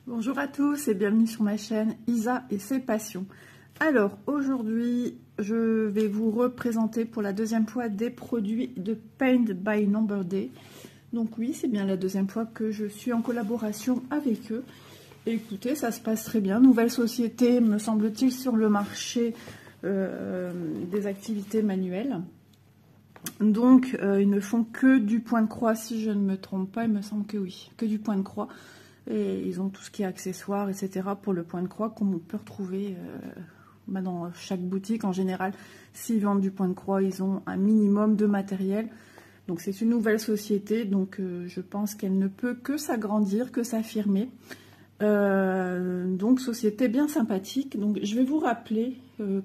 Bonjour à tous et bienvenue sur ma chaîne Isa et ses passions. Alors aujourd'hui je vais vous représenter pour la deuxième fois des produits de Paint by Number Day. Donc oui, c'est bien la deuxième fois que je suis en collaboration avec eux. Et écoutez, ça se passe très bien. Nouvelle société, me semble-t-il, sur le marché des activités manuelles. Donc ils ne font que du point de croix, si je ne me trompe pas, il me semble que oui, que du point de croix. Et ils ont tout ce qui est accessoires, etc. pour le point de croix, qu'on peut retrouver dans chaque boutique. En général, s'ils vendent du point de croix, ils ont un minimum de matériel. Donc c'est une nouvelle société, donc je pense qu'elle ne peut que s'agrandir, que s'affirmer. Donc société bien sympathique. Donc je vais vous rappeler,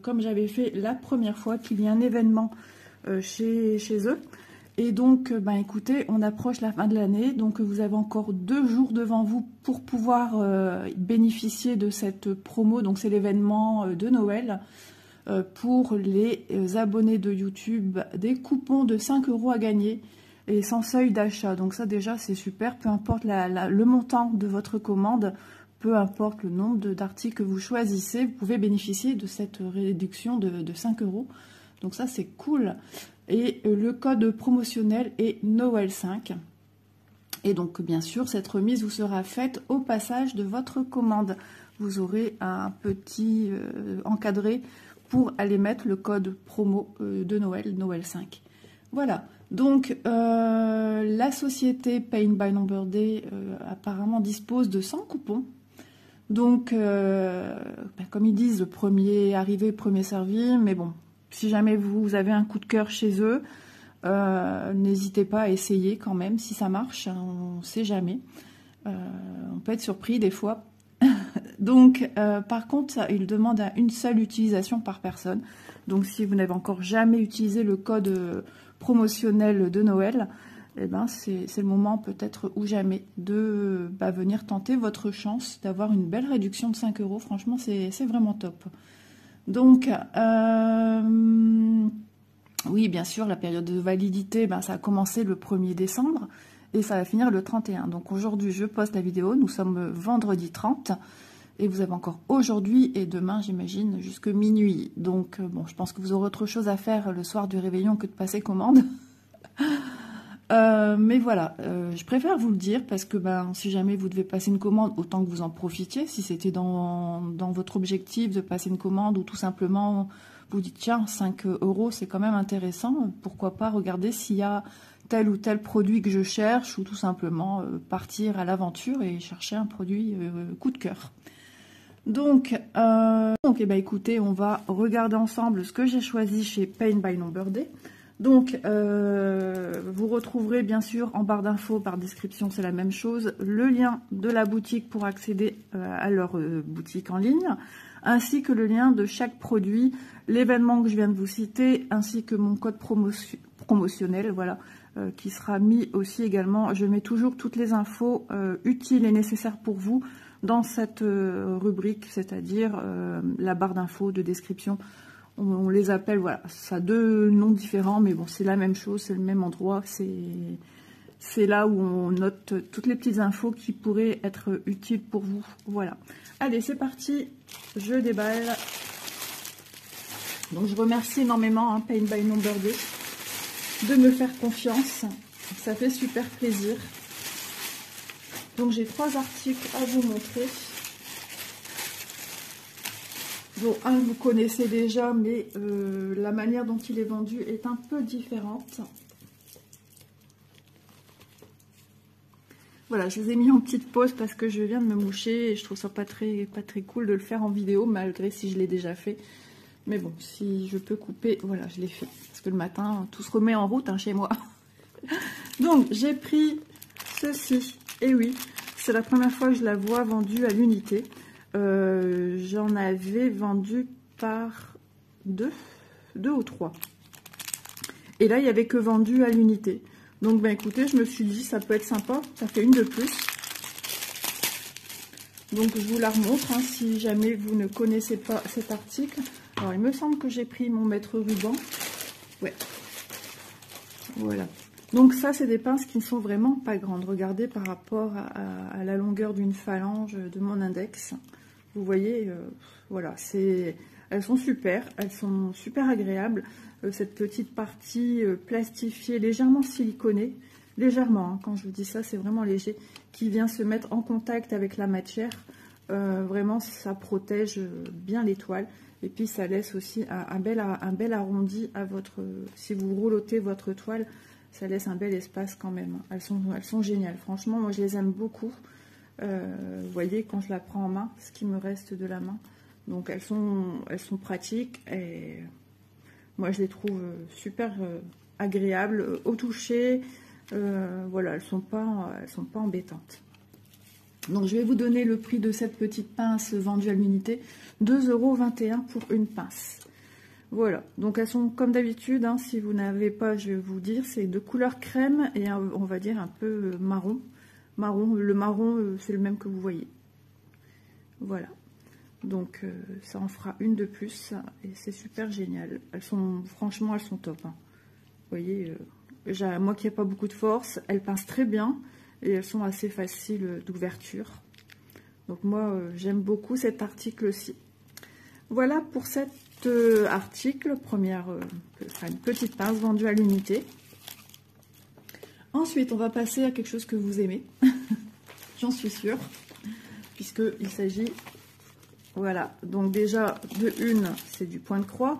comme j'avais fait la première fois, qu'il y a un événement chez eux. Et donc, écoutez, on approche la fin de l'année, donc vous avez encore 2 jours devant vous pour pouvoir bénéficier de cette promo. Donc c'est l'événement de Noël pour les abonnés de YouTube, des coupons de 5 € à gagner et sans seuil d'achat. Donc ça déjà c'est super, peu importe le montant de votre commande, peu importe le nombre d'articles que vous choisissez, vous pouvez bénéficier de cette réduction de 5 €. Donc ça c'est cool. Et le code promotionnel est Noël 5. Et donc bien sûr cette remise vous sera faite au passage de votre commande. Vous aurez un petit encadré pour aller mettre le code promo de Noël, Noël 5. Voilà, donc la société Paint by Number Day apparemment dispose de 100 coupons. Donc comme ils disent, le premier arrivé, premier servi, mais bon. Si jamais vous avez un coup de cœur chez eux, n'hésitez pas à essayer quand même, si ça marche, on ne sait jamais. On peut être surpris des fois. Donc, par contre, ils demandent une seule utilisation par personne. Donc, si vous n'avez encore jamais utilisé le code promotionnel de Noël, eh ben, c'est le moment peut-être ou jamais de venir tenter votre chance d'avoir une belle réduction de 5 €. Franchement, c'est vraiment top. Donc, oui, bien sûr, la période de validité, ça a commencé le 1er décembre et ça va finir le 31. Donc aujourd'hui, je poste la vidéo, nous sommes vendredi 30 et vous avez encore aujourd'hui et demain, j'imagine, jusque minuit. Donc, bon, je pense que vous aurez autre chose à faire le soir du réveillon que de passer commande. Mais voilà, je préfère vous le dire parce que si jamais vous devez passer une commande, autant que vous en profitiez. Si c'était dans votre objectif de passer une commande ou tout simplement vous dites tiens 5 € c'est quand même intéressant, pourquoi pas regarder s'il y a tel ou tel produit que je cherche ou tout simplement partir à l'aventure et chercher un produit coup de cœur. Donc écoutez, on va regarder ensemble ce que j'ai choisi chez Paint by Number Day. Donc, vous retrouverez bien sûr en barre d'infos, par description, c'est la même chose, le lien de la boutique pour accéder à leur boutique en ligne, ainsi que le lien de chaque produit, l'événement que je viens de vous citer, ainsi que mon code promotionnel, voilà, qui sera mis aussi également. Je mets toujours toutes les infos utiles et nécessaires pour vous dans cette rubrique, c'est-à-dire la barre d'infos de description. On les appelle, voilà, ça a 2 noms différents, mais bon, c'est la même chose, c'est le même endroit, c'est là où on note toutes les petites infos qui pourraient être utiles pour vous. Voilà. Allez, c'est parti, je déballe. Donc, je remercie énormément Paint by Number Day de me faire confiance, ça fait super plaisir. Donc, j'ai 3 articles à vous montrer. Bon, un que vous connaissez déjà, mais la manière dont il est vendu est un peu différente. Voilà, je vous ai mis en petite pause parce que je viens de me moucher et je trouve ça pas très cool de le faire en vidéo, malgré si je l'ai déjà fait. Mais bon, si je peux couper, voilà, je l'ai fait. Parce que le matin, tout se remet en route chez moi. Donc, j'ai pris ceci. Et oui, c'est la première fois que je la vois vendue à l'unité. J'en avais vendu par 2 ou 3. Et là, il n'y avait que vendu à l'unité. Donc, écoutez, je me suis dit, ça peut être sympa. Ça fait une de plus. Donc, je vous la remontre, si jamais vous ne connaissez pas cet article. Alors, il me semble que j'ai pris mon mètre ruban. Ouais. Voilà. Donc ça, c'est des pinces qui ne sont vraiment pas grandes. Regardez par rapport à la longueur d'une phalange de mon index. Vous voyez, voilà, elles sont super agréables. Cette petite partie plastifiée, légèrement siliconée, légèrement, hein, quand je vous dis ça, c'est vraiment léger, qui vient se mettre en contact avec la matière. Vraiment, ça protège bien les toiles. Et puis, ça laisse aussi un bel arrondi à votre... Si vous roulottez votre toile, ça laisse un bel espace quand même. Elles sont géniales. Franchement, moi, je les aime beaucoup. Vous voyez, quand je la prends en main, ce qui me reste de la main. Donc, elles sont pratiques. Et moi, je les trouve super agréables au toucher. Voilà, elles sont pas embêtantes. Donc, je vais vous donner le prix de cette petite pince vendue à l'unité. 2,21 € pour une pince. Voilà, donc elles sont comme d'habitude, hein, si vous n'avez pas, je vais vous dire, c'est de couleur crème et on va dire un peu marron. Le marron, c'est le même que vous voyez. Voilà, donc ça en fera une de plus et c'est super génial. Franchement, elles sont top. Hein. Vous voyez, moi qui n'ai pas beaucoup de force, elles pincent très bien et elles sont assez faciles d'ouverture. Donc moi, j'aime beaucoup cet article-ci. Voilà pour cet article, une petite pince vendue à l'unité. Ensuite, on va passer à quelque chose que vous aimez, j'en suis sûre, puisqu'il s'agit, voilà, donc déjà de une, c'est du point de croix,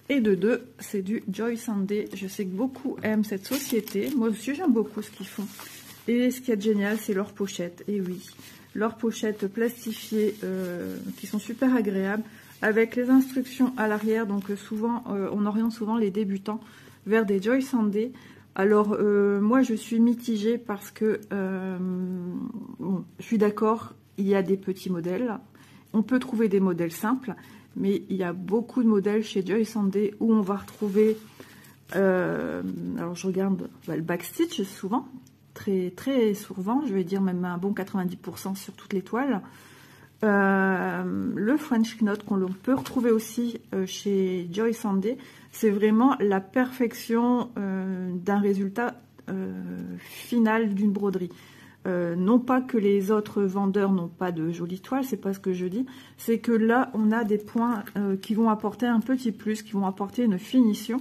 et de deux, c'est du Joy Sunday. Je sais que beaucoup aiment cette société, moi aussi j'aime beaucoup ce qu'ils font. Et ce qui est génial, c'est leurs pochettes, et oui, leurs pochettes plastifiées qui sont super agréables, avec les instructions à l'arrière. Donc souvent, on oriente souvent les débutants vers des Joy Sunday. Alors moi je suis mitigée parce que bon, je suis d'accord, il y a des petits modèles, on peut trouver des modèles simples, mais il y a beaucoup de modèles chez Joy Sunday où on va retrouver alors je regarde le backstitch souvent, très souvent, je vais dire même un bon 90% sur toutes les toiles. Le French Knot qu'on peut retrouver aussi chez Joy Sunday, c'est vraiment la perfection d'un résultat final d'une broderie. Non pas que les autres vendeurs n'ont pas de jolies toiles, c'est pas ce que je dis, c'est que là on a des points qui vont apporter un petit plus, qui vont apporter une finition,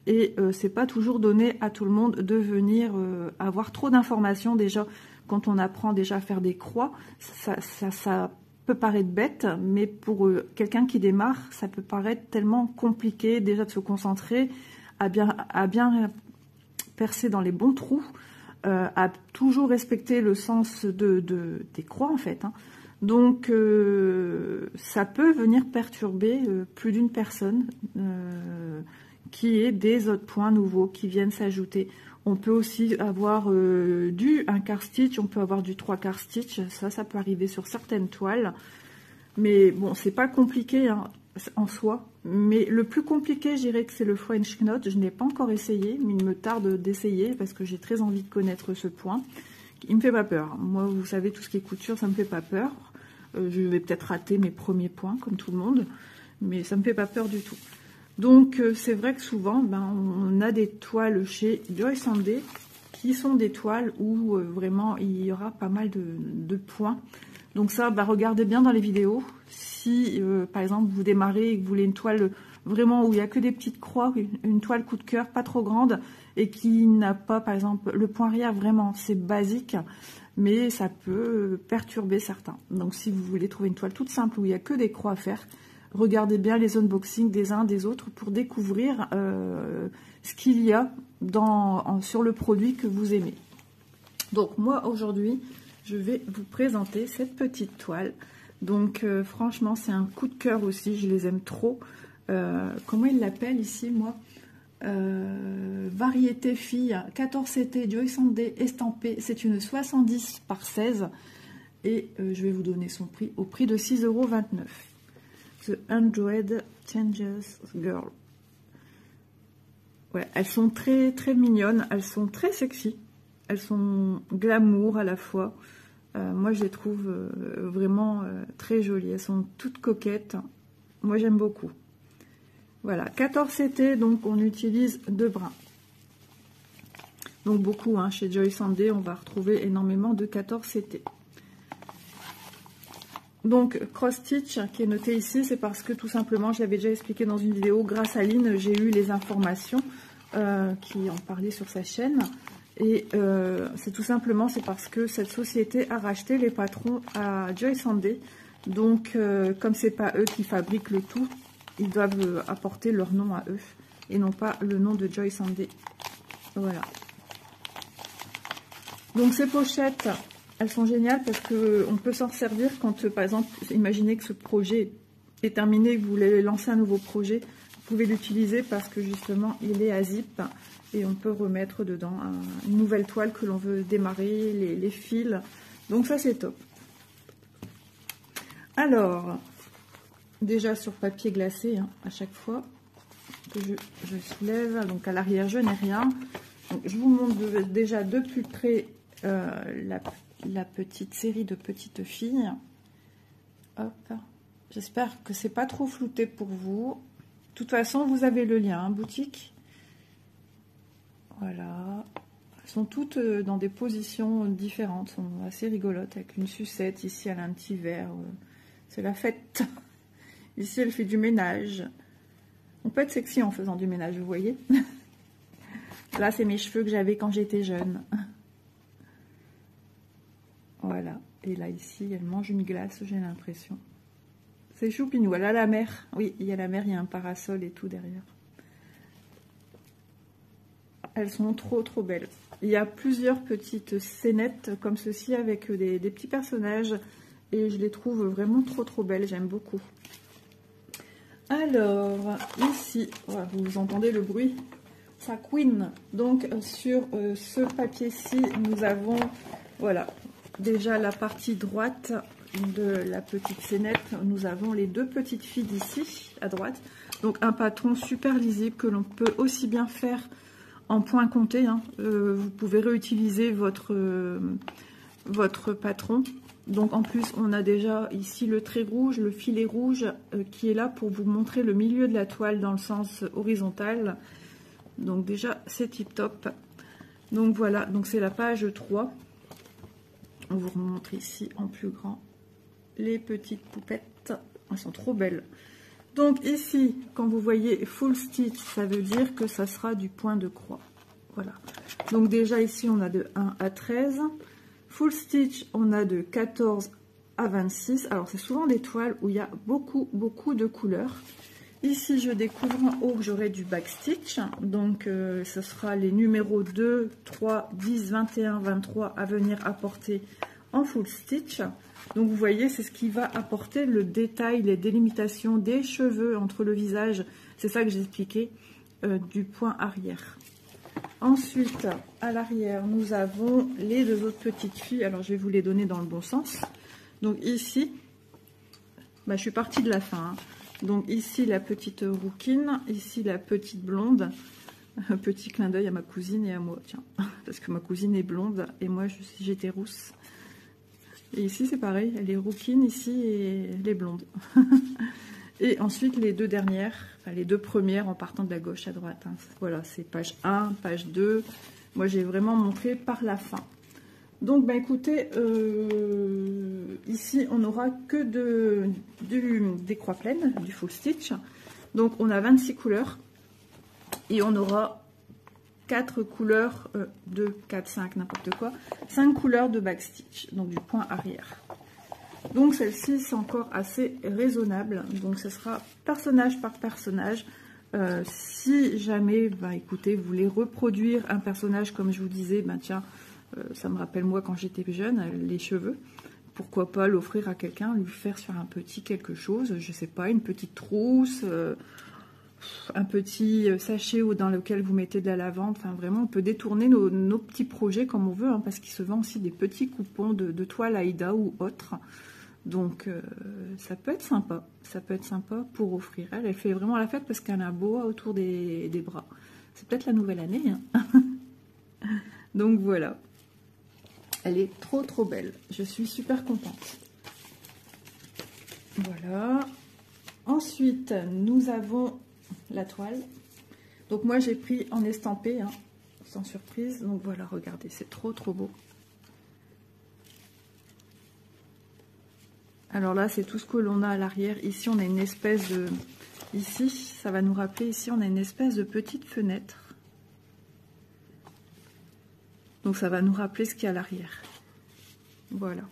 et c'est pas toujours donné à tout le monde de venir avoir trop d'informations. Déjà quand on apprend déjà à faire des croix, ça peut paraître bête, mais pour quelqu'un qui démarre, ça peut paraître tellement compliqué déjà de se concentrer, à bien percer dans les bons trous, à toujours respecter le sens des croix en fait. Hein. Donc ça peut venir perturber plus d'une personne qui ait des autres points nouveaux qui viennent s'ajouter. On peut aussi avoir un quart stitch, on peut avoir du 3/4 stitch, ça peut arriver sur certaines toiles. Mais bon, c'est pas compliqué hein, en soi. Mais le plus compliqué, je dirais que c'est le French Knot. Je n'ai pas encore essayé, mais il me tarde d'essayer parce que j'ai très envie de connaître ce point. Il me fait pas peur. Moi, vous savez, tout ce qui est couture, ça me fait pas peur. Je vais peut-être rater mes premiers points, comme tout le monde, mais ça me fait pas peur du tout. Donc c'est vrai que souvent on a des toiles chez Joy Sunday qui sont des toiles où vraiment il y aura pas mal de points. Donc ça, regardez bien dans les vidéos. Si par exemple vous démarrez et que vous voulez une toile vraiment où il n'y a que des petites croix, une toile coup de cœur, pas trop grande, et qui n'a pas par exemple le point arrière, vraiment c'est basique, mais ça peut perturber certains. Donc si vous voulez trouver une toile toute simple où il n'y a que des croix à faire, regardez bien les unboxings des uns des autres pour découvrir ce qu'il y a sur le produit que vous aimez. Donc moi aujourd'hui, je vais vous présenter cette petite toile. Donc franchement, c'est un coup de cœur aussi, je les aime trop. Comment ils l'appellent ici, moi Variété fille, 14 CT, Joy Sunday estampée. C'est une 70 par 16 et je vais vous donner son prix au prix de 6,29 €. The 100 Changes Girl. Ouais, elles sont très mignonnes, elles sont très sexy, elles sont glamour à la fois. Moi, je les trouve vraiment très jolies. Elles sont toutes coquettes. Moi, j'aime beaucoup. Voilà, 14 CT, donc on utilise 2 brins. Donc beaucoup, hein, chez Joy Sandé, on va retrouver énormément de 14 CT. Donc cross stitch qui est noté ici, c'est parce que tout simplement, je l'avais déjà expliqué dans une vidéo, grâce à Lynn, j'ai eu les informations qui en parlaient sur sa chaîne. Et c'est tout simplement, c'est parce que cette société a racheté les patrons à Joy Sandé. Donc comme c'est pas eux qui fabriquent le tout, ils doivent apporter leur nom à eux et non pas le nom de Joy Sandé. Voilà. Donc ces pochettes, elles sont géniales parce qu'on peut s'en servir quand, par exemple, imaginez que ce projet est terminé, que vous voulez lancer un nouveau projet, vous pouvez l'utiliser parce que justement il est à zip et on peut remettre dedans une nouvelle toile que l'on veut démarrer, les fils. Donc ça c'est top. Alors, déjà sur papier glacé, hein, à chaque fois que je soulève, donc à l'arrière je n'ai rien. Donc, je vous montre déjà de plus près la petite série de petites filles. Hop, j'espère que c'est pas trop flouté pour vous. De toute façon, vous avez le lien, hein, boutique. Voilà. Elles sont toutes dans des positions différentes, sont assez rigolotes, avec une sucette. Ici, elle a un petit verre. C'est la fête. Ici, elle fait du ménage. On peut être sexy en faisant du ménage, vous voyez. Là, c'est mes cheveux que j'avais quand j'étais jeune. Voilà. Et là, ici, elle mange une glace, j'ai l'impression. C'est choupinou. Elle a la mer. Oui, il y a la mer, il y a un parasol et tout derrière. Elles sont trop, trop belles. Il y a plusieurs petites scénettes comme ceci avec des petits personnages. Et je les trouve vraiment trop, trop belles. J'aime beaucoup. Alors, ici, voilà, vous entendez le bruit. Ça couine. Donc, sur ce papier-ci, nous avons, voilà, déjà la partie droite de la petite scénette. Nous avons les deux petites filles d'ici, à droite. Donc, un patron super lisible que l'on peut aussi bien faire en point compté. Hein. Vous pouvez réutiliser votre patron. Donc, en plus, on a déjà ici le trait rouge, le filet rouge qui est là pour vous montrer le milieu de la toile dans le sens horizontal. Donc déjà, c'est tip top. Donc voilà, donc c'est la page 3. On vous remontre ici en plus grand les petites poupettes. Elles sont trop belles. Donc ici, quand vous voyez full stitch, ça veut dire que ça sera du point de croix. Voilà. Donc déjà ici, on a de 1 à 13. Full stitch, on a de 14 à 26. Alors c'est souvent des toiles où il y a beaucoup, beaucoup de couleurs. Ici, je découvre en haut que j'aurai du backstitch. Donc, ce sera les numéros 2, 3, 10, 21, 23 à venir apporter en full stitch. Donc, vous voyez, c'est ce qui va apporter le détail, les délimitations des cheveux entre le visage. C'est ça que j'ai expliqué du point arrière. Ensuite, à l'arrière, nous avons les deux autres petites filles. Alors, je vais vous les donner dans le bon sens. Donc, ici, bah, je suis partie de la fin, hein. Donc ici la petite rouquine, ici la petite blonde. Un petit clin d'œil à ma cousine et à moi, tiens. Parce que ma cousine est blonde et moi j'étais rousse. Et ici c'est pareil, elle est rouquine ici et elle est blonde. Et ensuite les deux dernières, enfin les deux premières en partant de la gauche à droite. Hein. Voilà, c'est page 1, page 2. Moi j'ai vraiment montré par la fin. Donc, bah, écoutez, ici, on n'aura que des croix pleines, du full stitch. Donc, on a 26 couleurs. Et on aura 4 couleurs, 2, 4, 5, n'importe quoi. 5 couleurs de backstitch, donc du point arrière. Donc, celle-ci, c'est encore assez raisonnable. Donc, ce sera personnage par personnage. Si jamais, bah, écoutez, vous voulez reproduire un personnage, comme je vous disais, bah, tiens... ça me rappelle moi quand j'étais jeune, les cheveux. Pourquoi pas l'offrir à quelqu'un, lui faire sur un petit quelque chose, je sais pas, une petite trousse, un petit sachet dans lequel vous mettez de la lavande. Enfin vraiment, on peut détourner nos petits projets comme on veut, hein, parce qu'il se vend aussi des petits coupons de toile Aïda ou autres. Donc ça peut être sympa. Ça peut être sympa pour offrir. Elle fait vraiment la fête parce qu'elle a un boa autour des bras. C'est peut-être la nouvelle année. Hein. Donc voilà. Elle est trop trop belle. Je suis super contente. Voilà. Ensuite, nous avons la toile. Donc moi j'ai pris en estampé. Hein. sans surprise. Donc voilà, regardez, c'est trop beau. Alors là, c'est tout ce que l'on a à l'arrière. Ici, on a une espèce de... Ici, ça va nous rappeler, ici, on a une espèce de petite fenêtre. Donc ça va nous rappeler ce qu'il y a à l'arrière. Voilà.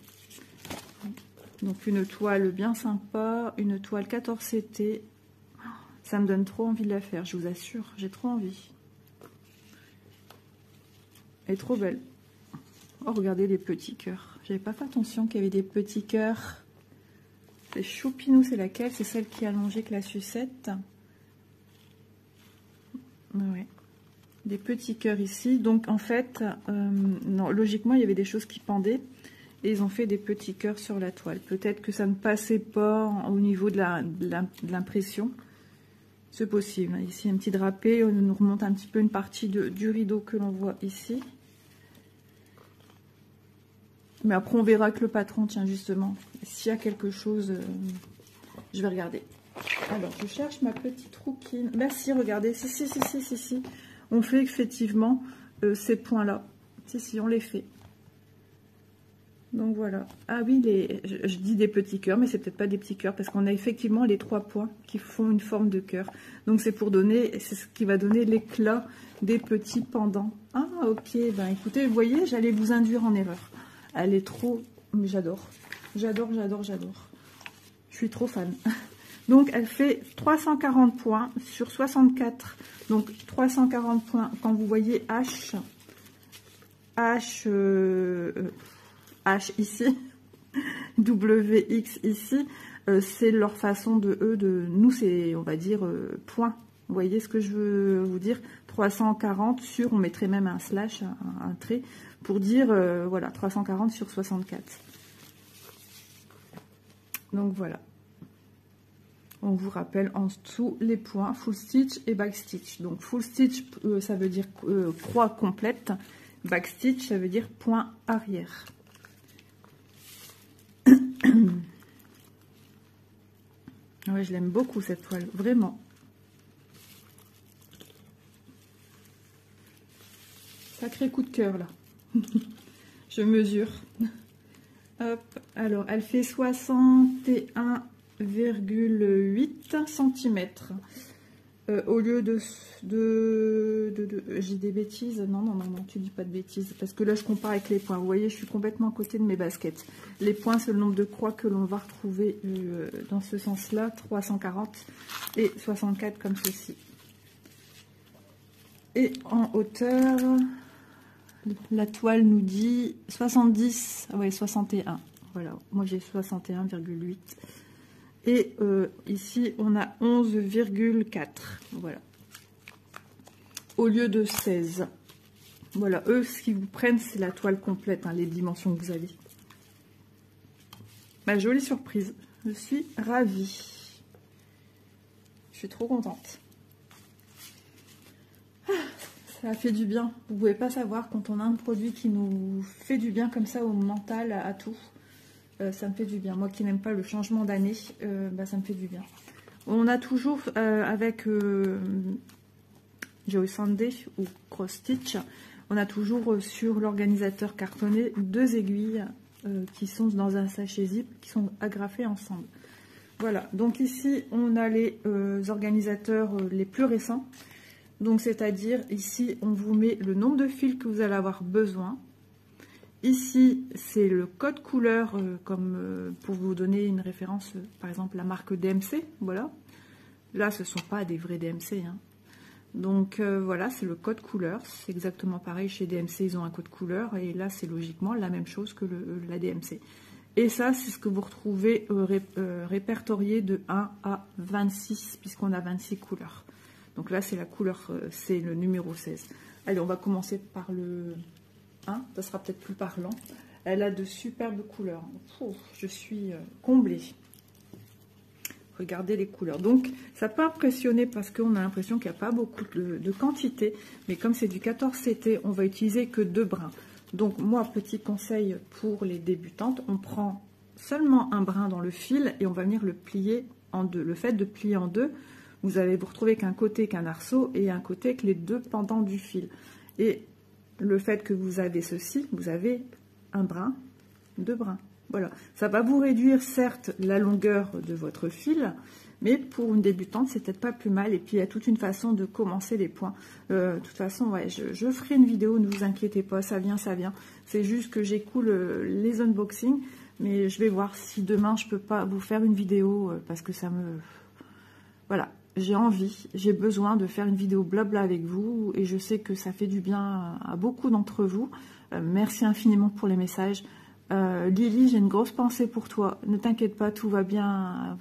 Donc une toile bien sympa, une toile 14 CT. Ça me donne trop envie de la faire, je vous assure, j'ai trop envie. Elle est trop belle. Oh, regardez les petits cœurs. J'avais pas fait attention qu'il y avait des petits cœurs. C'est Choupinou, c'est laquelle? C'est celle qui est allongée que la sucette. Ouais. Des petits cœurs ici. Donc en fait, non, logiquement, il y avait des choses qui pendaient. Et ils ont fait des petits cœurs sur la toile. Peut-être que ça ne passait pas au niveau de l'impression. C'est possible. Ici, un petit drapé. On nous remonte un petit peu une partie du rideau que l'on voit ici. Mais après, on verra que le patron, tiens, justement, s'il y a quelque chose, je vais regarder. Alors, je cherche ma petite rouquine. Ben si, regardez, si. On fait effectivement ces points-là. Si, on les fait. Donc voilà. Ah oui, je dis des petits cœurs, mais c'est peut-être pas des petits cœurs, parce qu'on a effectivement les 3 points qui font une forme de cœur. Donc c'est pour donner, c'est ce qui va donner l'éclat des petits pendants. Ah ok, ben écoutez, vous voyez, j'allais vous induire en erreur. Elle est trop... Mais j'adore. J'adore. Je suis trop fan. Donc, elle fait 340 points sur 64. Donc, 340 points. Quand vous voyez H ici, WX ici, c'est leur façon de nous, c'est, on va dire, points. Vous voyez ce que je veux vous dire? 340 sur, on mettrait même un slash, un trait, pour dire, voilà, 340 sur 64. Donc voilà. On vous rappelle en dessous les points full stitch et back stitch. Donc full stitch, ça veut dire croix complète. Back stitch, ça veut dire point arrière. Ouais, je l'aime beaucoup cette toile, vraiment. Sacré coup de cœur là. Je mesure. Hop, alors elle fait 61,8 cm. Au lieu de j'ai des bêtises. Non, tu dis pas de bêtises. Parce que là, je compare avec les points. Vous voyez, je suis complètement à côté de mes baskets. Les points, c'est le nombre de croix que l'on va retrouver dans ce sens-là. 340 et 64 comme ceci. Et en hauteur, la toile nous dit 70, ouais, 61. Voilà, moi j'ai 61,8. Et ici, on a 11,4. Voilà. Au lieu de 16. Voilà, eux, ce qu'ils vous prennent, c'est la toile complète, hein, les dimensions que vous avez. Ma jolie surprise. Je suis ravie. Je suis trop contente. Ça fait du bien. Vous ne pouvez pas savoir quand on a un produit qui nous fait du bien comme ça au mental, à tout. Ça me fait du bien. Moi qui n'aime pas le changement d'année, ça me fait du bien. On a toujours avec Joy Sunday ou Cross Stitch, on a toujours sur l'organisateur cartonné 2 aiguilles qui sont dans un sachet zip, qui sont agrafées ensemble. Voilà, donc ici on a les organisateurs les plus récents. Donc c'est-à-dire ici on vous met le nombre de fils que vous allez avoir besoin. Ici, c'est le code couleur, comme pour vous donner une référence, par exemple la marque DMC, voilà. Là, ce ne sont pas des vrais DMC, hein. Donc voilà, c'est le code couleur, c'est exactement pareil, chez DMC, ils ont un code couleur, et là, c'est logiquement la même chose que la DMC. Et ça, c'est ce que vous retrouvez répertorié de 1 à 26, puisqu'on a 26 couleurs. Donc là, c'est la couleur, c'est le numéro 16. Allez, on va commencer par le... ça sera peut-être plus parlant. Elle a de superbes couleurs. Ouf, je suis comblée. Regardez les couleurs. Donc, ça peut impressionner parce qu'on a l'impression qu'il n'y a pas beaucoup de quantité. Mais comme c'est du 14 CT, on va utiliser que 2 brins. Donc, moi, petit conseil pour les débutantes, on prend seulement un brin dans le fil et on va venir le plier en deux. Le fait de plier en deux, vous allez vous retrouver qu'un côté qu'un arceau et un côté que les 2 pendants du fil. Et le fait que vous avez ceci, vous avez un brin, 2 brins. Voilà, ça va vous réduire certes la longueur de votre fil, mais pour une débutante, c'est peut-être pas plus mal. Et puis, il y a toute une façon de commencer les points. De toute façon, ouais, je ferai une vidéo, ne vous inquiétez pas, ça vient, ça vient. C'est juste que j'écoule les unboxings, mais je vais voir si demain, je peux pas vous faire une vidéo, parce que ça me... Voilà, j'ai envie, j'ai besoin de faire une vidéo blabla avec vous, et je sais que ça fait du bien à beaucoup d'entre vous. Merci infiniment pour les messages. Lily, j'ai une grosse pensée pour toi. Ne t'inquiète pas, tout va bien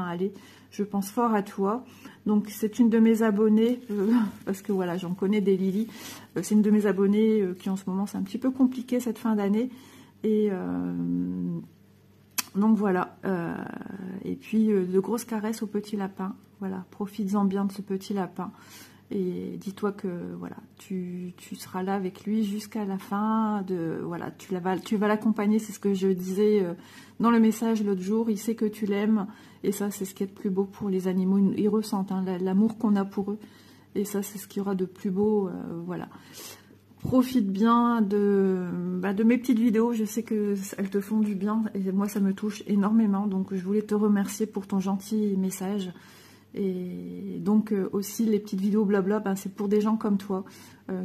aller. Je pense fort à toi. Donc, c'est une de mes abonnées, parce que voilà, j'en connais des Lily. C'est une de mes abonnées qui, en ce moment, c'est un petit peu compliqué cette fin d'année. Et donc, voilà. Et puis, de grosses caresses au petit lapin. Voilà, profites-en bien de ce petit lapin. Et dis-toi que voilà, tu seras là avec lui jusqu'à la fin. Voilà, tu vas l'accompagner, c'est ce que je disais dans le message l'autre jour. Il sait que tu l'aimes, et ça, c'est ce qui est le plus beau pour les animaux. Ils ressentent hein, l'amour qu'on a pour eux, et ça, c'est ce qu'il y aura de plus beau. Voilà, profite bien de mes petites vidéos. Je sais que elles te font du bien, et moi, ça me touche énormément. Donc, je voulais te remercier pour ton gentil message. Et donc aussi les petites vidéos blabla, ben, c'est pour des gens comme toi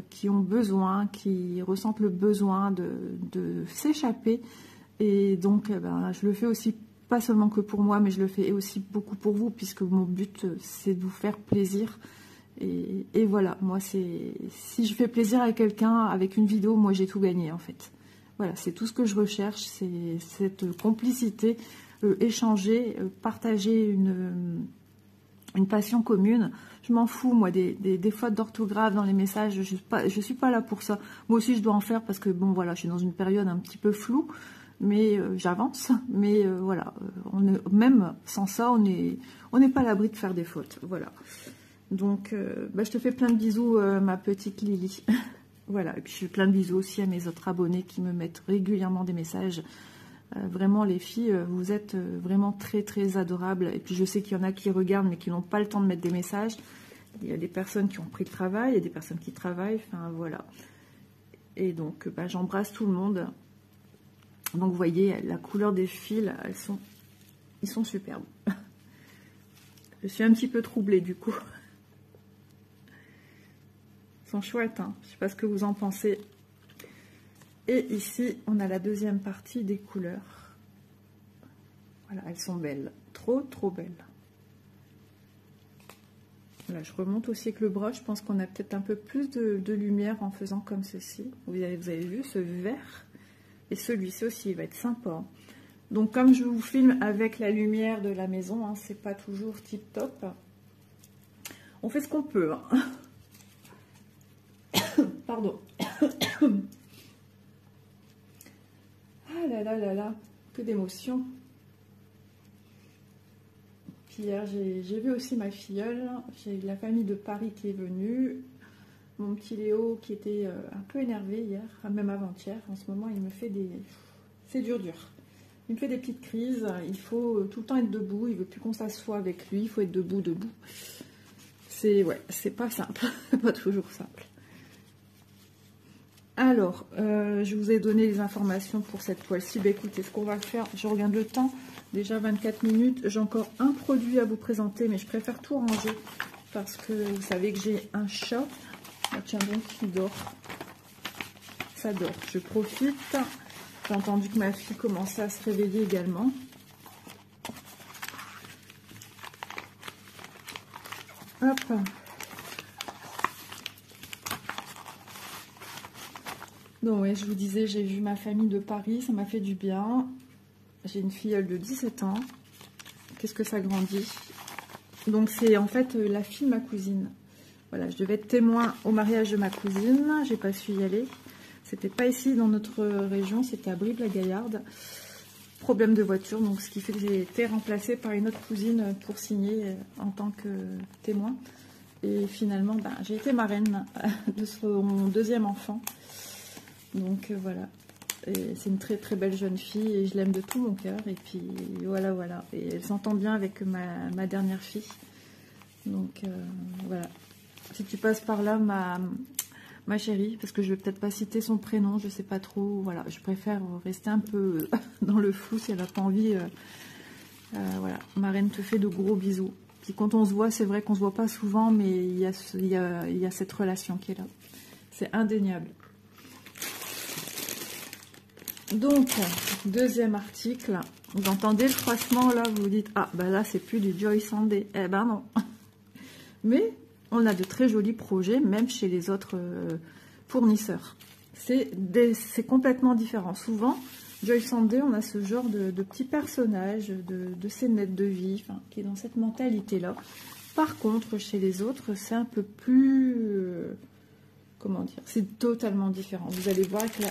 qui ont besoin, qui ressentent le besoin de s'échapper. Et donc ben, je le fais aussi pas seulement que pour moi, mais je le fais aussi beaucoup pour vous, puisque mon but c'est de vous faire plaisir. Et voilà, moi si je fais plaisir à quelqu'un avec une vidéo, moi j'ai tout gagné en fait. Voilà, c'est tout ce que je recherche, c'est cette complicité, échanger, partager une passion commune. Je m'en fous, moi, des fautes d'orthographe dans les messages. Je suis pas là pour ça. Moi aussi, je dois en faire parce que, bon, voilà, je suis dans une période un petit peu floue, mais j'avance. Mais voilà, même sans ça, on n'est pas à l'abri de faire des fautes. Voilà. Donc, je te fais plein de bisous, ma petite Lily. Voilà. Et puis, je fais plein de bisous aussi à mes autres abonnés qui me mettent régulièrement des messages. Vraiment les filles, vous êtes vraiment très très adorables. Et puis je sais qu'il y en a qui regardent mais qui n'ont pas le temps de mettre des messages. Il y a des personnes qui ont pris le travail, il y a des personnes qui travaillent, enfin voilà. Et donc j'embrasse tout le monde. Donc vous voyez, la couleur des fils, ils sont superbes. Je suis un petit peu troublée du coup. Ils sont chouettes, hein. Je ne sais pas ce que vous en pensez. Et ici, on a la deuxième partie des couleurs. Voilà, elles sont belles. Trop, trop belles. Voilà, je remonte aussi avec le brush. Je pense qu'on a peut-être un peu plus de lumière en faisant comme ceci. Vous avez vu ce vert. Et celui-ci aussi, il va être sympa. Donc, comme je vous filme avec la lumière de la maison, hein, c'est pas toujours tip-top. On fait ce qu'on peut. Hein. Pardon. Ah là là là là, que d'émotions. Puis hier, j'ai vu aussi ma filleule. J'ai la famille de Paris qui est venue. Mon petit Léo qui était un peu énervé hier, même avant-hier. En ce moment, il me fait des... C'est dur. Il me fait des petites crises. Il faut tout le temps être debout. Il veut plus qu'on s'assoie avec lui. Il faut être debout. C'est pas simple. Pas toujours simple. Alors, je vous ai donné les informations pour cette toile-ci. Bah, écoutez, ce qu'on va faire, je regarde le temps, déjà 24 minutes. J'ai encore un produit à vous présenter, mais je préfère tout ranger parce que vous savez que j'ai un chat. Ah, tiens donc, qui dort. Ça dort. Je profite. J'ai entendu que ma fille commençait à se réveiller également. Hop. Donc ouais, je vous disais, j'ai vu ma famille de Paris, ça m'a fait du bien. J'ai une filleule de 17 ans. Qu'est-ce que ça grandit. Donc c'est en fait la fille de ma cousine. Voilà, je devais être témoin au mariage de ma cousine. J'ai pas su y aller. C'était pas ici dans notre région, c'était à Brive-la-Gaillarde. Problème de voiture, donc ce qui fait que j'ai été remplacée par une autre cousine pour signer en tant que témoin. Et finalement, j'ai été marraine de son deuxième enfant. Donc voilà, c'est une très très belle jeune fille et je l'aime de tout mon cœur. Et puis voilà, et elle s'entend bien avec ma dernière fille. Donc voilà, si tu passes par là, ma chérie, parce que je vais peut-être pas citer son prénom, je sais pas trop, voilà, je préfère rester un peu dans le flou si elle n'a pas envie. Voilà, ma reine te fait de gros bisous. Puis quand on se voit, c'est vrai qu'on se voit pas souvent, mais il y a cette relation qui est là. C'est indéniable. Donc, deuxième article. Vous entendez le froissement là, vous vous dites, ah ben là c'est plus du Joy Sandé. Eh ben non. Mais on a de très jolis projets, même chez les autres fournisseurs. C'est complètement différent. Souvent, Joy Sandé, on a ce genre de petits personnages, de scénettes de vie, enfin, qui est dans cette mentalité-là. Par contre, chez les autres, c'est un peu plus... comment dire? C'est totalement différent. Vous allez voir que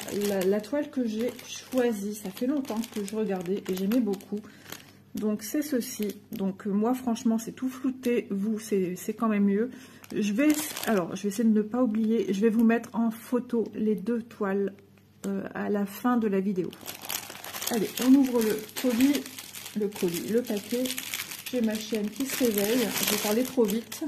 la toile que j'ai choisie, ça fait longtemps que je regardais et j'aimais beaucoup. Donc, c'est ceci. Donc, moi, franchement, c'est tout flouté. Vous, c'est quand même mieux. Je vais essayer de ne pas oublier. Je vais vous mettre en photo les deux toiles à la fin de la vidéo. Allez, on ouvre le paquet. J'ai ma chienne qui se réveille. Je vais parler trop vite.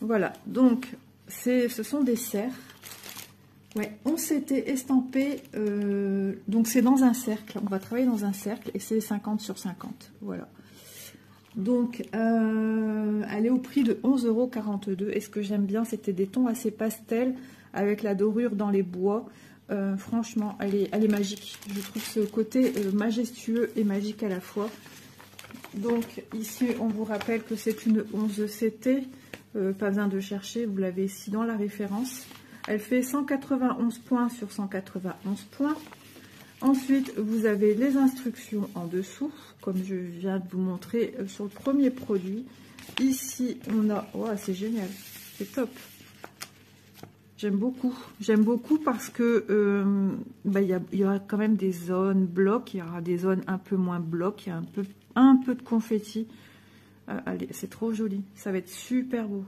Voilà, donc ce sont des cerfs. Ouais, on s'était estampé, donc c'est dans un cercle, on va travailler dans un cercle et c'est 50 sur 50, voilà. Donc, elle est au prix de 11,42 €. Et ce que j'aime bien, c'était des tons assez pastels avec la dorure dans les bois. Franchement, elle est magique. Je trouve ce côté majestueux et magique à la fois. Donc, ici, on vous rappelle que c'est une 11CT. Pas besoin de chercher, vous l'avez ici dans la référence. Elle fait 191 points sur 191 points. Ensuite, vous avez les instructions en dessous, comme je viens de vous montrer sur le premier produit. Ici, on a... Oh, c'est génial, c'est top. J'aime beaucoup parce que il y aura quand même des zones blocs, il y aura des zones un peu moins blocs, il y a un peu de confetti. Allez, c'est trop joli, ça va être super beau.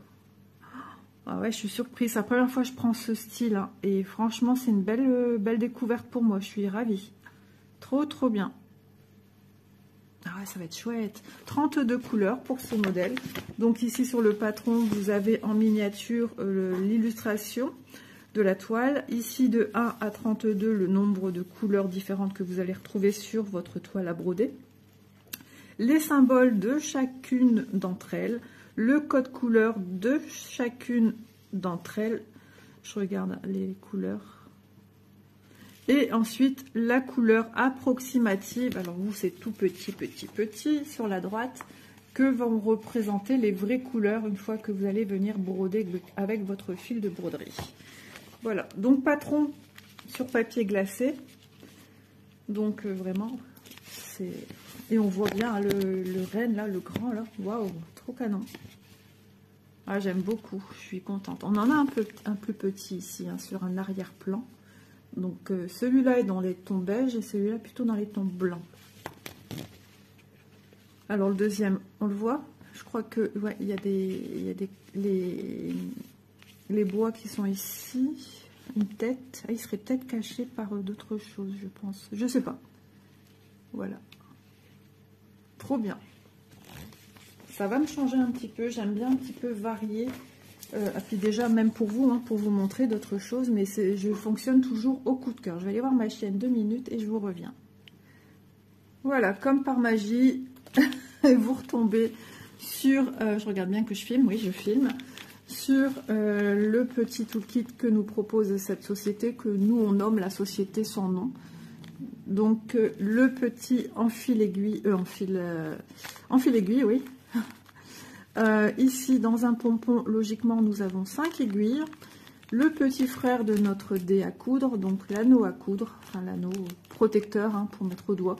Ah ouais, je suis surprise, c'est la première fois que je prends ce style, hein, et franchement, c'est une belle découverte pour moi, je suis ravie. Trop bien. Ah ouais, ça va être chouette. 32 couleurs pour ce modèle. Donc ici sur le patron, vous avez en miniature l'illustration de la toile. Ici de 1 à 32, le nombre de couleurs différentes que vous allez retrouver sur votre toile à broder. Les symboles de chacune d'entre elles. Le code couleur de chacune d'entre elles. Je regarde les couleurs. Et ensuite, la couleur approximative. Alors vous, c'est tout petit sur la droite, que vont représenter les vraies couleurs une fois que vous allez venir broder avec votre fil de broderie. Voilà, donc patron sur papier glacé. Donc vraiment, c'est... Et on voit bien le renne là, le grand là. Waouh, trop canon. Ah, j'aime beaucoup, je suis contente. On en a un plus petit ici, hein, sur un arrière-plan. Donc celui-là est dans les tons beige et celui-là plutôt dans les tons blancs. Alors le deuxième, on le voit. Je crois que ouais, il y a les bois qui sont ici. Une tête. Ah, il serait peut-être caché par d'autres choses, je pense. Je sais pas. Voilà. Trop bien. Ça va me changer un petit peu. J'aime bien un petit peu varier. Et puis déjà, même pour vous, hein, pour vous montrer d'autres choses, mais je fonctionne toujours au coup de cœur. Je vais aller voir ma chienne 2 minutes et je vous reviens. Voilà, comme par magie, vous retombez sur, je regarde bien que je filme, oui je filme, sur le petit toolkit que nous propose cette société, que nous on nomme la société sans nom. Donc le petit enfile-aiguille, enfile-aiguille, oui. Ici, dans un pompon, logiquement, nous avons 5 aiguilles. Le petit frère de notre dé à coudre, donc l'anneau à coudre, enfin l'anneau protecteur hein, pour mettre au doigt.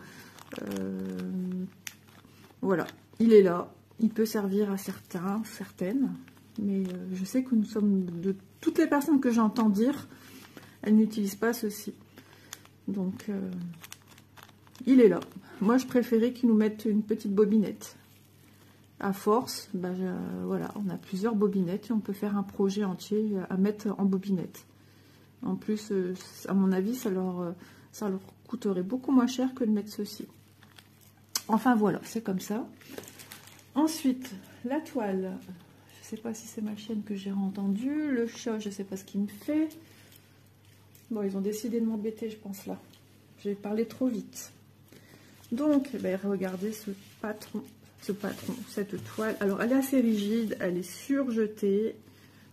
Voilà, il est là. Il peut servir à certaines. Mais je sais que nous sommes de toutes les personnes que j'entends dire, elles n'utilisent pas ceci. Donc, il est là. Moi, je préférais qu'ils nous mettent une petite bobinette. À force, voilà, on a plusieurs bobinettes et on peut faire un projet entier à mettre en bobinette. En plus, à mon avis, ça leur coûterait beaucoup moins cher que de mettre ceci. Enfin voilà, c'est comme ça. Ensuite, la toile. Je ne sais pas si c'est ma chienne que j'ai entendu. Le chat, je ne sais pas ce qu'il me fait. Bon, ils ont décidé de m'embêter, je pense, là. J'ai parlé trop vite. Donc, ben, regardez ce patron, cette toile. Alors, elle est assez rigide, elle est surjetée.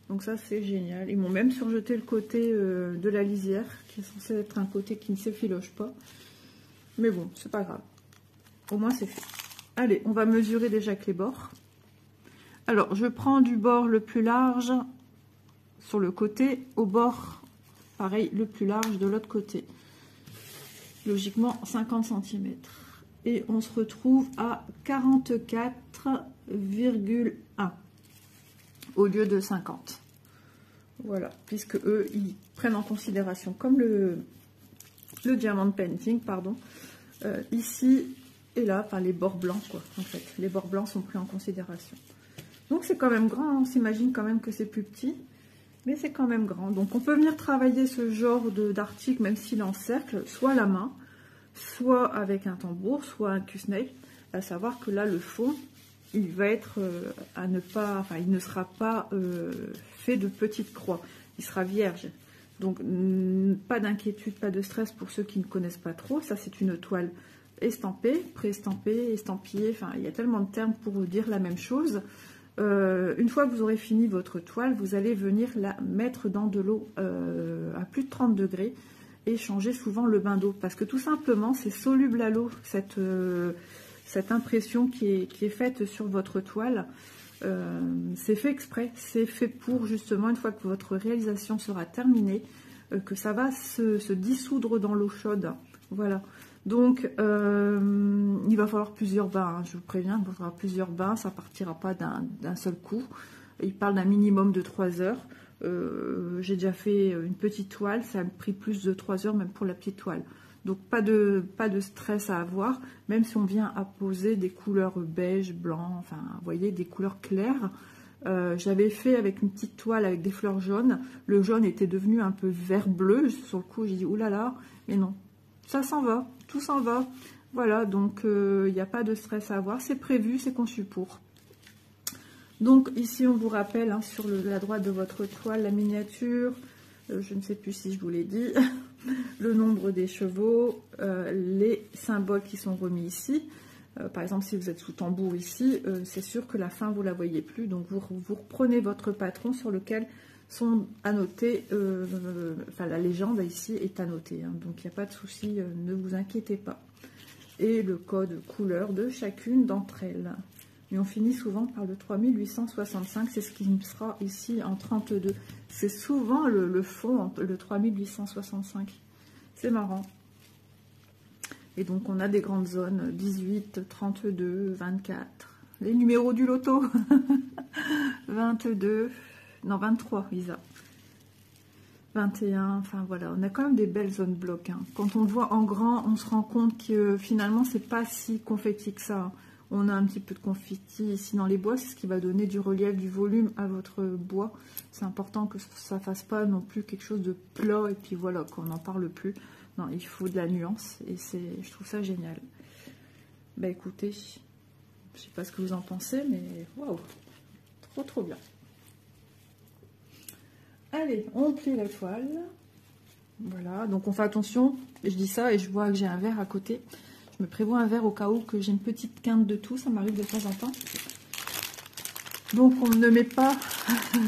Donc ça, c'est génial. Ils m'ont même surjeté le côté de la lisière, qui est censé être un côté qui ne s'effiloche pas. Mais bon, c'est pas grave. Au moins, c'est fait. Allez, on va mesurer déjà avec les bords. Alors, je prends du bord le plus large sur le côté, au bord, pareil, le plus large de l'autre côté. Logiquement, 50 cm. Et on se retrouve à 44,1 au lieu de 50. Voilà, puisque eux, ils prennent en considération, comme le diamond painting, pardon, ici et là, enfin les bords blancs, quoi, en fait. Les bords blancs sont pris en considération. Donc c'est quand même grand, on s'imagine quand même que c'est plus petit, mais c'est quand même grand. Donc on peut venir travailler ce genre d'article, même s'il est en cercle, soit à la main, soit avec un tambour, soit un Q-snake, à savoir que là le fond, il va être à ne pas, enfin il ne sera pas fait de petites croix, il sera vierge. Donc pas d'inquiétude, pas de stress pour ceux qui ne connaissent pas trop. Ça c'est une toile estampée, pré-estampée, estampillée, enfin il y a tellement de termes pour dire la même chose. Une fois que vous aurez fini votre toile, vous allez venir la mettre dans de l'eau à plus de 30 degrés et changer souvent le bain d'eau, parce que tout simplement c'est soluble à l'eau, cette impression qui est faite sur votre toile. C'est fait exprès, c'est fait pour justement, une fois que votre réalisation sera terminée, que ça va se dissoudre dans l'eau chaude. Voilà. Donc, il va falloir plusieurs bains, hein, je vous préviens, il faudra plusieurs bains, ça ne partira pas d'un seul coup. Il parle d'un minimum de 3 heures. J'ai déjà fait une petite toile, ça a pris plus de 3 heures, même pour la petite toile. Donc, pas de stress à avoir, même si on vient apposer des couleurs beige, blanc, enfin, vous voyez, des couleurs claires. J'avais fait avec une petite toile avec des fleurs jaunes. Le jaune était devenu un peu vert-bleu. Sur le coup, j'ai dit, oulala, mais non. Ça s'en va, tout s'en va. Voilà, donc il n'y a pas de stress à avoir. C'est prévu, c'est conçu pour. Donc ici, on vous rappelle, hein, sur la droite de votre toile, la miniature. Je ne sais plus si je vous l'ai dit. Le nombre des chevaux, les symboles qui sont remis ici. Par exemple, si vous êtes sous tambour ici, c'est sûr que la fin, vous ne la voyez plus. Donc vous reprenez votre patron sur lequel sont annotés, enfin la légende ici est annotée, hein, donc il n'y a pas de souci, ne vous inquiétez pas. Et le code couleur de chacune d'entre elles. Et on finit souvent par le 3865, c'est ce qui sera ici en 32. C'est souvent le fond, le 3865. C'est marrant. Et donc on a des grandes zones, 18, 32, 24. Les numéros du loto. 22. Non, 23, Isa. 21, enfin voilà, on a quand même des belles zones blocs. Hein. Quand on le voit en grand, on se rend compte que finalement, c'est pas si confetti que ça. On a un petit peu de confetti ici dans les bois, c'est ce qui va donner du relief, du volume à votre bois. C'est important que ça fasse pas non plus quelque chose de plat et puis voilà, qu'on n'en parle plus. Non, il faut de la nuance et je trouve ça génial. Bah écoutez, je sais pas ce que vous en pensez, mais waouh, trop bien. Allez, on plie la toile. Voilà, donc on fait attention. Je dis ça et je vois que j'ai un verre à côté. Je me prévois un verre au cas où que j'ai une petite quinte de tout. Ça m'arrive de temps en temps. Donc on ne met pas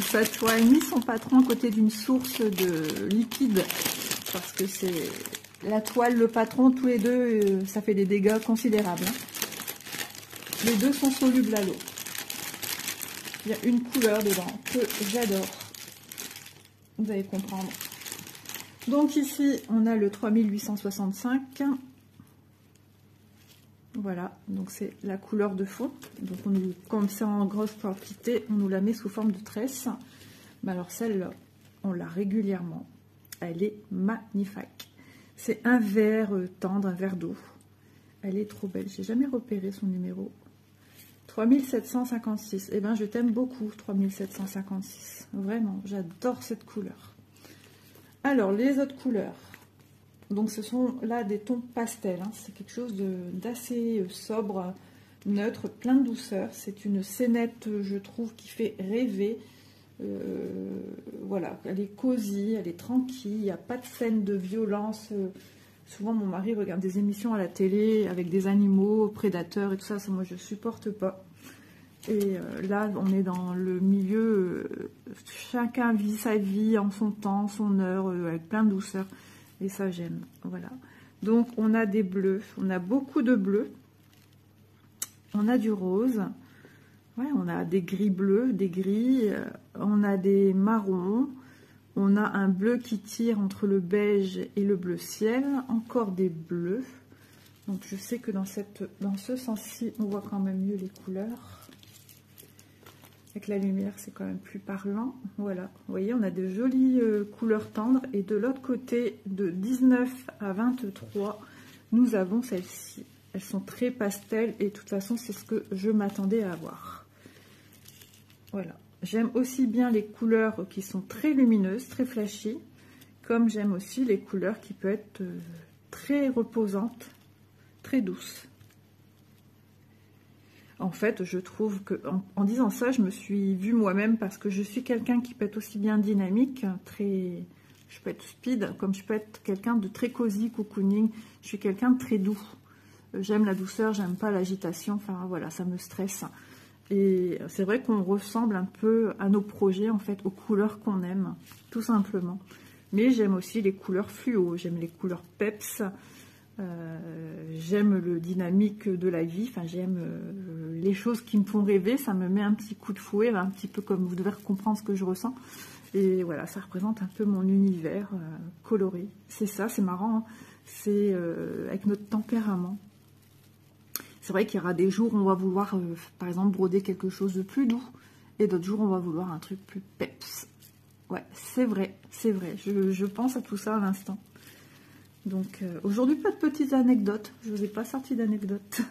sa toile ni son patron à côté d'une source de liquide. Parce que c'est la toile, le patron, tous les deux, ça fait des dégâts considérables. Hein. Les deux sont solubles à l'eau. Il y a une couleur dedans que j'adore. Vous allez comprendre. Donc ici, on a le 3865. Voilà, donc c'est la couleur de fond. Donc comme c'est en grosse quantité, on nous la met sous forme de tresse. Mais alors celle-là, on l'a régulièrement. Elle est magnifique. C'est un vert tendre, un vert d'eau. Elle est trop belle. J'ai jamais repéré son numéro. 3756. Eh bien, je t'aime beaucoup, 3756. Vraiment, j'adore cette couleur. Alors, les autres couleurs. Donc ce sont là des tons pastels, hein. C'est quelque chose d'assez sobre, neutre, plein de douceur. C'est une scénette, je trouve, qui fait rêver. Voilà, elle est cosy, elle est tranquille, il n'y a pas de scène de violence. Souvent mon mari regarde des émissions à la télé avec des animaux, prédateurs et tout ça, moi je supporte pas. Et là on est dans le milieu, chacun vit sa vie en son temps, son heure, avec plein de douceur. Et ça j'aime, voilà. Donc on a des bleus, on a beaucoup de bleus. On a du rose. Ouais, on a des gris bleus, des gris. On a des marrons. On a un bleu qui tire entre le beige et le bleu ciel. Encore des bleus. Donc je sais que dans ce sens-ci, on voit quand même mieux les couleurs. Avec la lumière, c'est quand même plus parlant. Voilà, vous voyez, on a de jolies couleurs tendres. Et de l'autre côté, de 19 à 23, nous avons celles-ci. Elles sont très pastel et de toute façon, c'est ce que je m'attendais à avoir. Voilà. J'aime aussi bien les couleurs qui sont très lumineuses, très flashy, comme j'aime aussi les couleurs qui peuvent être très reposantes, très douces. En fait, je trouve que en disant ça, je me suis vue moi-même parce que je suis quelqu'un qui peut être aussi bien dynamique, je peux être speed, comme je peux être quelqu'un de très cosy, cocooning. Je suis quelqu'un de très doux. J'aime la douceur, j'aime pas l'agitation. Enfin voilà, ça me stresse. Et c'est vrai qu'on ressemble un peu à nos projets, en fait, aux couleurs qu'on aime, tout simplement. Mais j'aime aussi les couleurs fluo, j'aime les couleurs peps. J'aime le dynamique de la vie, enfin j'aime les choses qui me font rêver, ça me met un petit coup de fouet, un petit peu comme vous devez comprendre ce que je ressens. Et voilà, ça représente un peu mon univers coloré. C'est ça, c'est marrant, hein. C'est avec notre tempérament. C'est vrai qu'il y aura des jours où on va vouloir, par exemple, broder quelque chose de plus doux, et d'autres jours on va vouloir un truc plus peps. Ouais, c'est vrai, je pense à tout ça à l'instant. Donc aujourd'hui, pas de petites anecdotes. Je ne vous ai pas sorti d'anecdotes.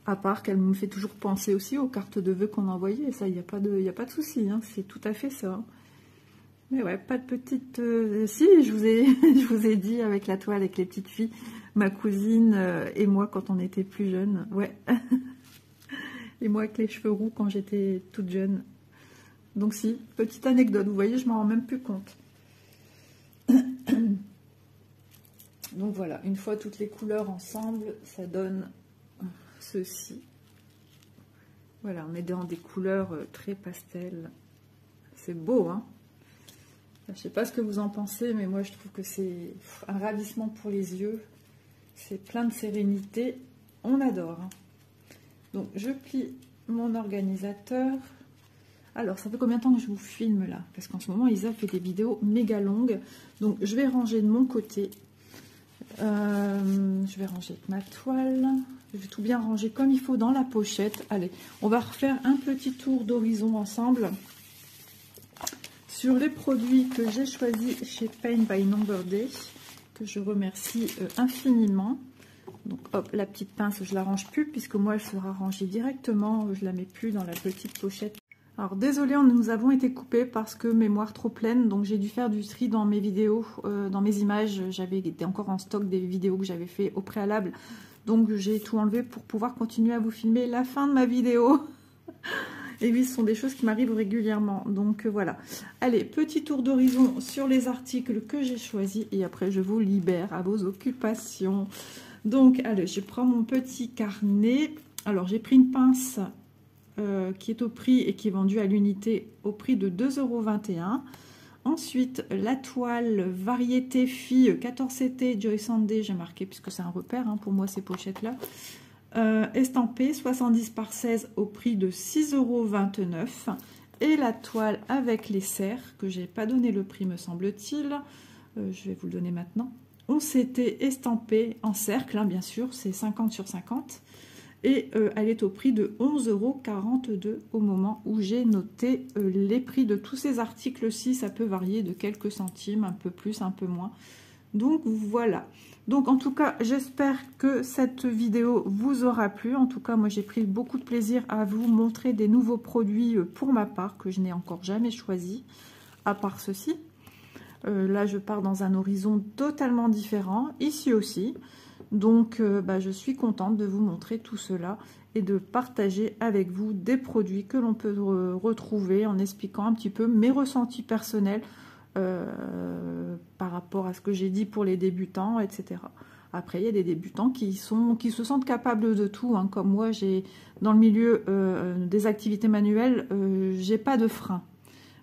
À part qu'elle me fait toujours penser aussi aux cartes de vœux qu'on a envoyées. Et ça, il n'y a pas de souci. Hein, c'est tout à fait ça. Mais ouais, pas de petites... Si, je vous ai dit avec la toile, avec les petites filles, ma cousine et moi quand on était plus jeunes. Ouais. Et moi avec les cheveux roux quand j'étais toute jeune. Donc si, petite anecdote. Vous voyez, je m'en rends même plus compte. Donc voilà, une fois toutes les couleurs ensemble, ça donne ceci. Voilà, on est dans des couleurs très pastel. C'est beau, hein? Je ne sais pas ce que vous en pensez, mais moi je trouve que c'est un ravissement pour les yeux. C'est plein de sérénité. On adore. Hein. Donc je plie mon organisateur. Alors, ça fait combien de temps que je vous filme là? Parce qu'en ce moment, Isa fait des vidéos méga longues. Donc je vais ranger de mon côté. Je vais ranger ma toile, je vais tout bien ranger comme il faut dans la pochette. Allez, on va refaire un petit tour d'horizon ensemble sur les produits que j'ai choisis chez Paint by Number Day, que je remercie infiniment. Donc hop, la petite pince, je la range plus puisque moi elle sera rangée directement, je la mets plus dans la petite pochette. Alors désolé, nous avons été coupés parce que mémoire trop pleine, donc j'ai dû faire du tri dans mes vidéos, dans mes images. J'avais été encore en stock des vidéos que j'avais fait au préalable, donc j'ai tout enlevé pour pouvoir continuer à vous filmer la fin de ma vidéo. Et oui, ce sont des choses qui m'arrivent régulièrement, donc voilà. Allez, petit tour d'horizon sur les articles que j'ai choisis et après je vous libère à vos occupations. Donc allez, je prends mon petit carnet. Alors j'ai pris une pince qui est au prix et qui est vendue à l'unité au prix de 2,21 €. Ensuite, la toile variété fille 14CT Joy Sunday, j'ai marqué puisque c'est un repère hein, pour moi ces pochettes-là. Estampée 70 par 16 au prix de 6,29 €. Et la toile avec les serres, que j'ai pas donné le prix me semble-t-il. Je vais vous le donner maintenant. On s'était estampé en cercle, hein, bien sûr, c'est 50 sur 50. Et elle est au prix de 11,42 € au moment où j'ai noté les prix de tous ces articles-ci. Ça peut varier de quelques centimes, un peu plus, un peu moins. Donc voilà. Donc en tout cas, j'espère que cette vidéo vous aura plu. En tout cas, moi j'ai pris beaucoup de plaisir à vous montrer des nouveaux produits pour ma part que je n'ai encore jamais choisi, à part ceci. Là, je pars dans un horizon totalement différent, ici aussi. Donc, je suis contente de vous montrer tout cela et de partager avec vous des produits que l'on peut retrouver en expliquant un petit peu mes ressentis personnels par rapport à ce que j'ai dit pour les débutants, etc. Après, il y a des débutants qui se sentent capables de tout, hein. Comme moi, dans le milieu des activités manuelles, j'ai pas de frein.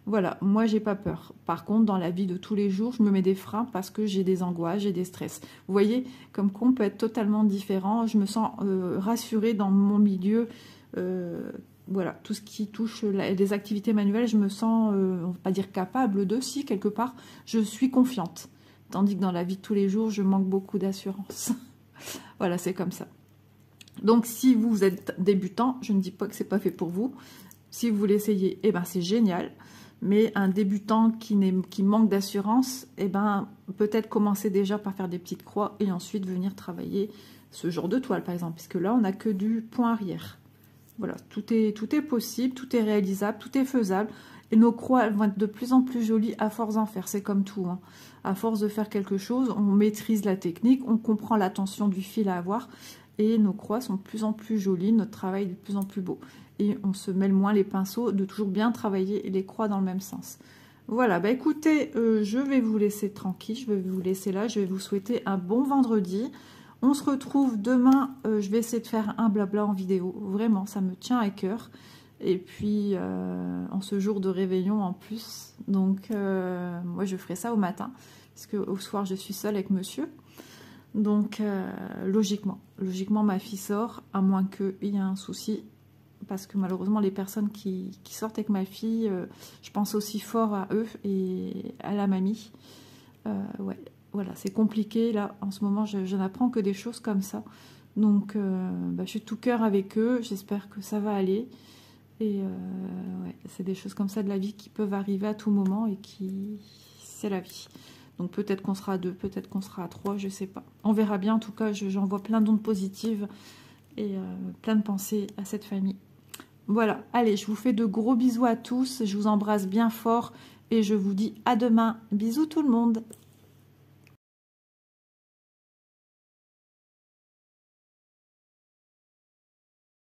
Voilà, moi j'ai pas peur. Par contre, dans la vie de tous les jours, je me mets des freins parce que j'ai des angoisses, j'ai des stress. Vous voyez, comme qu'on peut être totalement différent. Je me sens rassurée dans mon milieu. Voilà, tout ce qui touche les activités manuelles, je me sens, on va pas dire capable de, si, quelque part, je suis confiante. Tandis que dans la vie de tous les jours, je manque beaucoup d'assurance. Voilà, c'est comme ça. Donc, si vous êtes débutant, je ne dis pas que c'est pas fait pour vous. Si vous voulez essayer, eh ben, c'est génial. Mais un débutant qui manque d'assurance, eh ben, peut-être commencer déjà par faire des petites croix et ensuite venir travailler ce genre de toile, par exemple. Puisque là, on n'a que du point arrière. Voilà, tout est possible, tout est réalisable, tout est faisable. Et nos croix, elles vont être de plus en plus jolies à force d'en faire. C'est comme tout, hein. À force de faire quelque chose, on maîtrise la technique, on comprend la tension du fil à avoir. Et nos croix sont de plus en plus jolies, notre travail est de plus en plus beau. Et on se mêle moins les pinceaux, de toujours bien travailler les croix dans le même sens. Voilà, bah écoutez, je vais vous laisser tranquille, je vais vous laisser là, je vais vous souhaiter un bon vendredi. On se retrouve demain, je vais essayer de faire un blabla en vidéo, vraiment, ça me tient à cœur. Et puis, en ce jour de réveillon en plus, donc moi je ferai ça au matin, parce qu'au soir je suis seule avec monsieur. Donc, logiquement, ma fille sort, à moins qu'il y ait un souci. Parce que malheureusement, les personnes qui sortent avec ma fille, je pense aussi fort à eux et à la mamie. Ouais, voilà, c'est compliqué. Là, en ce moment, je n'apprends que des choses comme ça. Donc, je suis tout cœur avec eux. J'espère que ça va aller. Et ouais, c'est des choses comme ça de la vie qui peuvent arriver à tout moment et c'est la vie. Donc peut-être qu'on sera à 2, peut-être qu'on sera à 3, je sais pas. On verra bien. En tout cas, j'envoie plein d'ondes positives et plein de pensées à cette famille. Voilà, allez, je vous fais de gros bisous à tous. Je vous embrasse bien fort et je vous dis à demain. Bisous tout le monde.